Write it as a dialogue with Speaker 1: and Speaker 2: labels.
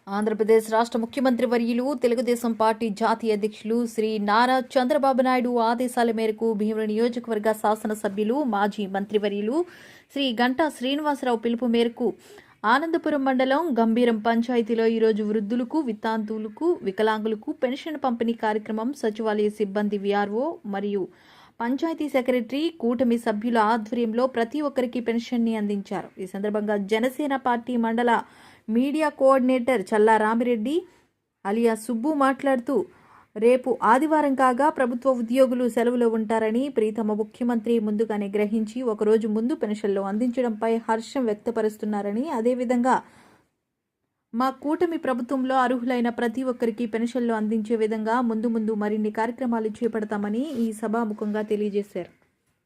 Speaker 1: ఆంధ్రప్రదేశ్ రాష్ట్ర ముఖ్యమంత్రి వర్యులు తెలుగుదేశం పార్టీ జాతీయ అధ్యక్షులు శ్రీ నారా చంద్రబాబు నాయుడు ఆదేశాల మేరకు భీముల నియోజకవర్గ శాసనసభ్యులు మాజీ మంత్రివర్యులు శ్రీ గంటా శ్రీనివాసరావు పిలుపు మేరకు ఆనందపురం మండలం గంభీరం పంచాయతీలో ఈరోజు వృద్ధులకు, వితంతువులకు, వికలాంగులకు పెన్షన్ పంపిణీ కార్యక్రమం సచివాలయ సిబ్బంది విఆర్ఓ మరియు పంచాయతీ సెక్రటరీ కూటమి సభ్యుల ఆధ్వర్యంలో ప్రతి ఒక్కరికి పెన్షన్ ని అందించారు. ఈ సందర్భంగా జనసేన పార్టీ మండల మీడియా కోఆర్డినేటర్ చల్లా రామిరెడ్డి అలియా సుబ్బు మాట్లాడుతూ, రేపు ఆదివారం కాగా ప్రభుత్వ ఉద్యోగులు సెలవులో ఉంటారని ప్రీతమ ముఖ్యమంత్రి ముందుగానే గ్రహించి ఒకరోజు ముందు పెన్షన్లు అందించడంపై హర్షం వ్యక్తపరుస్తున్నారని, అదేవిధంగా మా కూటమి ప్రభుత్వంలో అర్హులైన ప్రతి ఒక్కరికి పెన్షన్లు అందించే విధంగా ముందు మరిన్ని కార్యక్రమాలు చేపడతామని ఈ సభాముఖంగా తెలియజేశారు.